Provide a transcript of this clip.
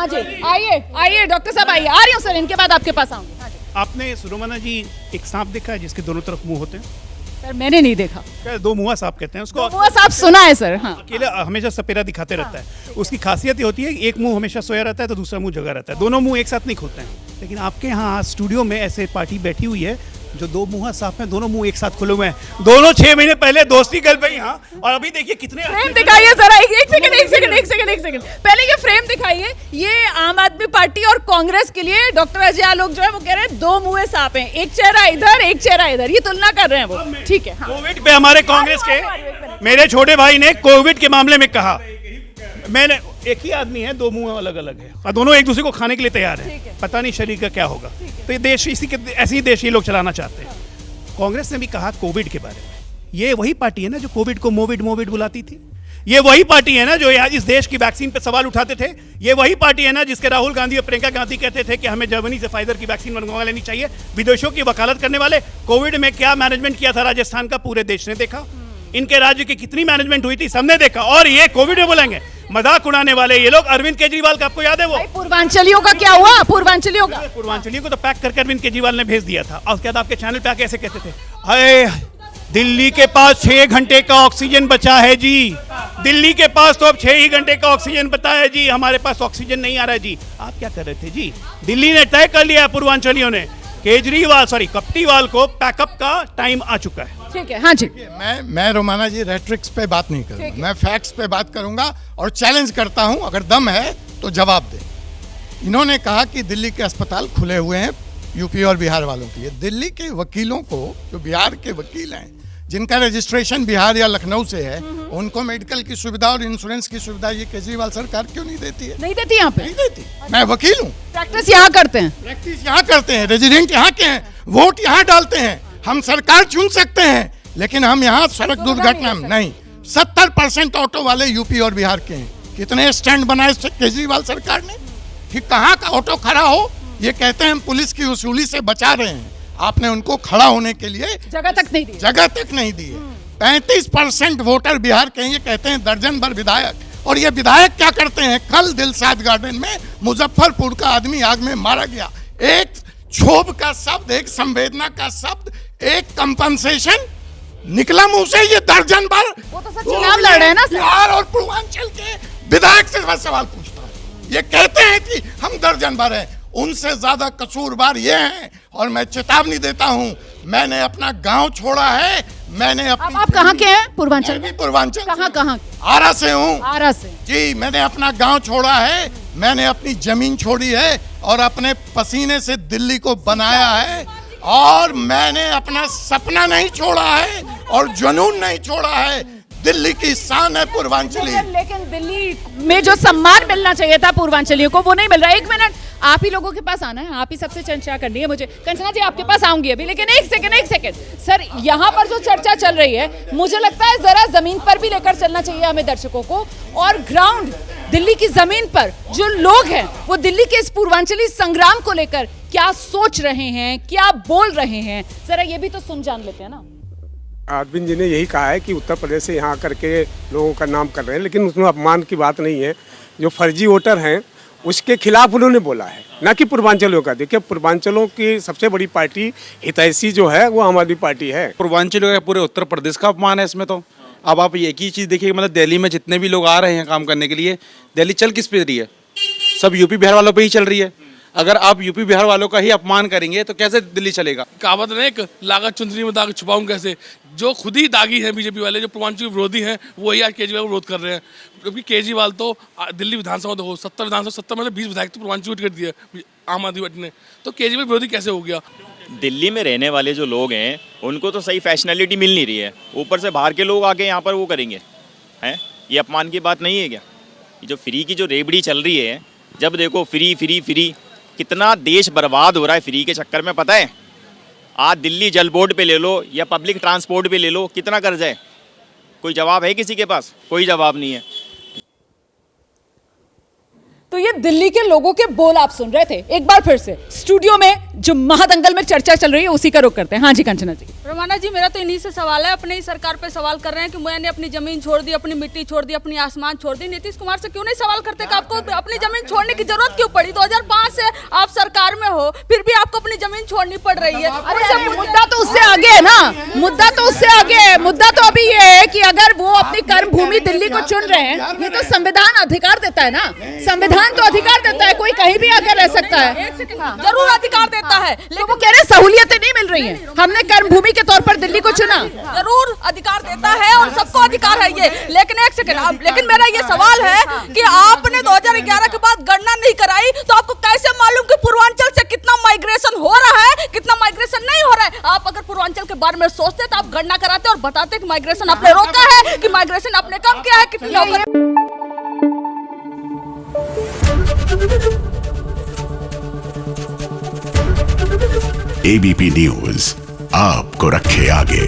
हाँ जी, आइए आइए डॉक्टर साहब आइए, आ रही हूँ सर, इनके बाद आपके पास आऊंगी। हाँ जी। आपने सुरोमना जी एक सांप देखा है जिसके दोनों तरफ मुंह होते हैं? सर मैंने नहीं देखा। क्या दो मुंहा सांप कहते हैं उसको। वो साहब सुना है सर। हाँ अकेले हमेशा सपेरा दिखाते रहता है। उसकी खासियत ये होती है एक मुंह हमेशा सोया रहता है तो दूसरा मुंह जगा रहता है, दोनों मुंह एक साथ नहीं खोलते हैं। लेकिन आपके यहाँ स्टूडियो में ऐसे पार्टी बैठी हुई है जो दो मुंहा सांप हैं, दोनों मुंह एक साथ खुले हुए हैं। दोनों 6 महीने पहले दोस्ती कर गई यहाँ, और अभी देखिए कितने फ्रेम दिखाइए जरा, एक सेकंड पहले ये फ्रेम दिखाइए। ये आम आदमी पार्टी और कांग्रेस के लिए डॉक्टर अजय आलोक जो है वो कह रहे हैं दो मुंह सांप हैं, एक चेहरा इधर एक चेहरा इधर, ये तुलना कर रहे हैं वो। ठीक है। हाँ। कोविड पे हमारे कांग्रेस के मेरे छोटे भाई ने कोविड के मामले में कहा, मैंने एक ही आदमी है, दो मुंह अलग अलग है और दोनों एक दूसरे को खाने के लिए तैयार है। पता नहीं शरीर का क्या होगा। तो ये देश इसी के ऐसे ही देश ये लोग चलाना चाहते हैं। कांग्रेस ने भी कहा कोविड के बारे में, ये वही पार्टी है ना जो कोविड को मोविड बुलाती थी। ये वही पार्टी है ना जो इस देश की वैक्सीन पे सवाल उठाते थे। ये वही पार्टी है ना जिसके राहुल गांधी और प्रियंका गांधी कहते थे कि हमें जर्मनी से फाइजर की वैक्सीन मंगवा लेनी चाहिए। विदेशों की वकालत करने वाले। कोविड में क्या मैनेजमेंट किया था राजस्थान का, पूरे देश ने देखा। इनके राज्य की कितनी मैनेजमेंट हुई थी सबने देखा। और ये कोविड में बोलेंगे मजाक उड़ाने वाले ये लोग। अरविंद केजरीवाल का आपको याद है वो पूर्वांचलियों का क्या हुआ? पूर्वांचलियों को तो पैक करके अरविंद केजरीवाल ने भेज दिया था। और उसके बाद आपके चैनल पे आके ऐसे कहते थे, हाय दिल्ली के पास 6 घंटे का ऑक्सीजन बचा है जी, दिल्ली के पास तो अब 6 ही घंटे का ऑक्सीजन बचा है जी, हमारे पास ऑक्सीजन नहीं आ रहा है जी। आप क्या कर रहे थे जी? दिल्ली ने तय कर लिया, पूर्वांचलियों ने, कपटीवाल को पैकअप का टाइम आ चुका है। ठीक है। हाँ जी। मैं रोमाना जी रेट्रिक्स पे बात नहीं करूंगा, मैं फैक्ट्स पे बात करूंगा और चैलेंज करता हूं, अगर दम है तो जवाब दे। इन्होंने कहा कि दिल्ली के अस्पताल खुले हुए हैं यूपी और बिहार वालों के लिए। दिल्ली के वकीलों को, जो बिहार के वकील हैं जिनका रजिस्ट्रेशन बिहार या लखनऊ से है, उनको मेडिकल की सुविधा और इंश्योरेंस की सुविधा ये केजरीवाल सरकार क्यों नहीं देती है? नहीं देती यहाँ पे? नहीं देती। मैं वकील हूँ, प्रैक्टिस यहाँ करते हैं, रेजिडेंट यहाँ के हैं, वोट यहाँ डालते हैं। हम सरकार चुन सकते हैं लेकिन हम यहाँ सड़क दुर्घटना में नहीं। 70% ऑटो वाले यूपी और बिहार के हैं। कितने स्टैंड बनाए केजरीवाल सरकार ने कि कहाँ का ऑटो खड़ा हो, ये कहते हैं हम पुलिस की वसूली से बचा रहे हैं। आपने उनको खड़ा होने के लिए जगह तक नहीं दी। 35% वोटर बिहार के हैं, ये कहते हैं दर्जन भर विधायक। और ये विधायक क्या करते हैं? कल दिलशाद गार्डन में मुजफ्फरपुर का आदमी आग में मारा गया। एक क्षोभ का शब्द, एक संवेदना का शब्द, एक कंपनसेशन निकला मुंह से, ये दर्जन भर। वो तो सर चुनाव लड़ रहे हैं ना। बिहार और पूर्वांचल के विधायक से मैं सवाल पूछता हूँ, ये कहते हैं कि हम दर्जन भर हैं, उनसे ज्यादा कसूरवार ये हैं। और मैं चेतावनी देता हूँ, मैंने अपना गांव छोड़ा है, मैंने अपनी। आप कहाँ के हैं? पूर्वांचल में? पूर्वांचल। कहाँ? आरा से हूँ। आरा से जी। मैंने अपना गांव छोड़ा है, मैंने अपनी जमीन छोड़ी है और अपने पसीने से दिल्ली को बनाया है। और मैंने अपना सपना नहीं छोड़ा है और जुनून नहीं छोड़ा है। दिल्ली की शान है पूर्वांचली। लेकिन दिल्ली में जो सम्मान मिलना चाहिए था पूर्वांचलियों को, वो नहीं मिल रहा है। एक मिनट, आप ही लोगों के पास आना है, आप ही सबसे चर्चा करनी है मुझे। कंचना जी आपके पास आऊंगी अभी, लेकिन एक सेकंड सर, यहाँ पर जो चर्चा चल रही है, मुझे लगता है जरा जमीन पर भी लेकर चलना चाहिए हमें दर्शकों को। और ग्राउंड दिल्ली की जमीन पर जो लोग हैं वो दिल्ली के इस पूर्वांचली संग्राम को लेकर क्या सोच रहे हैं, क्या बोल रहे हैं, जरा ये भी तो सुन जान लेते हैं ना। अरविंद जी ने यही कहा है कि उत्तर प्रदेश से यहाँ करके लोगों का नाम कर रहे हैं, लेकिन उसमें अपमान की बात नहीं है। जो फर्जी वोटर हैं उसके खिलाफ उन्होंने बोला है, ना कि पूर्वांचलों का। देखिए, पूर्वांचलों की सबसे बड़ी पार्टी हितैषी जो है वो आम आदमी पार्टी है। पूर्वांचलों का पूरे उत्तर प्रदेश का अपमान है इसमें तो। अब आप एक ही चीज़ देखिए, मतलब दिल्ली में जितने भी लोग आ रहे हैं काम करने के लिए, दिल्ली चल किस पे रही है? सब यूपी बिहार वालों पे ही चल रही है। अगर आप यूपी बिहार वालों का ही अपमान करेंगे तो कैसे दिल्ली चलेगा? कहावत है, एक लागत चुंदरी में दाग छुपाऊं कैसे। जो खुद ही दागी हैं बीजेपी वाले, जो पूर्वांचल विरोधी हैं, वही आज केजरीवाल को विरोध कर रहे हैं। क्योंकि केजरीवाल तो दिल्ली विधानसभा तो 70 विधानसभा 70 में से 20 विधायक तो पूर्वांचल कर दिए आम आदमी पार्टी ने, तो केजरीवाल विरोधी कैसे हो गया? दिल्ली में रहने वाले जो लोग हैं उनको तो सही फैशनैलिटी मिल नहीं रही है, ऊपर से बाहर के लोग आके यहाँ पर वो करेंगे हैं। ये अपमान की बात नहीं है क्या? ये जो फ्री की जो रेबड़ी चल रही है, जब देखो फ्री फ्री फ्री, कितना देश बर्बाद हो रहा है फ्री के चक्कर में, पता है? आज दिल्ली जल बोर्ड पे ले लो या पब्लिक ट्रांसपोर्ट पे ले लो, कितना कर्ज है? कोई जवाब है किसी के पास? कोई जवाब नहीं है। तो ये दिल्ली के लोगों के बोल आप सुन रहे थे। एक बार फिर से स्टूडियो में जो महादंगल में चर्चा चल रही है उसी का रुख करते हैं। हाँ जी कंचना जी। रमाना जी, मेरा तो इन्हीं से सवाल है, अपने ही सरकार पे सवाल कर रहे हैं कि मैंने अपनी जमीन छोड़ दी, अपनी मिट्टी छोड़ दी, अपनी आसमान छोड़ दी। नीतीश कुमार से क्यों नहीं सवाल करते कि आपको अपनी जमीन छोड़ने की जरूरत क्यों पड़ी? 2005 से आप सरकार में हो, फिर भी आपको अपनी जमीन छोड़नी पड़ रही है। अरे मुद्दा तो उससे आगे है ना, मुद्दा तो उससे आगे है। मुद्दा तो अभी ये है कि अगर वो अपनी कर्म भूमि दिल्ली को चुन रहे हैं, ये तो संविधान अधिकार देता है ना, संविधान तो अधिकार देता है, कोई कहीं भी आकर रह सकता है। जरूर अधिकार देता है, लेकिन वो कह रहे सहूलियतें नहीं मिल रही हैं, हमने कर्म भूमि के तौर पर दिल्ली को चुना। जरूर अधिकार देता है और सबको अधिकार है ये। लेकिन एक सेकंड, लेकिन मेरा ये सवाल है कि आपने 2011 के बाद गणना नहीं कराई, तो आपको कैसे मालूम कि पूर्वांचल से कितना माइग्रेशन हो रहा है, कितना माइग्रेशन नहीं हो रहा है? आप अगर पूर्वांचल के बारे में सोचते तो आप गणना कराते और बताते कि माइग्रेशन आपने रोका है कि माइग्रेशन आपने कम किया है, कितनी एबीपी न्यूज आपको रखे आगे।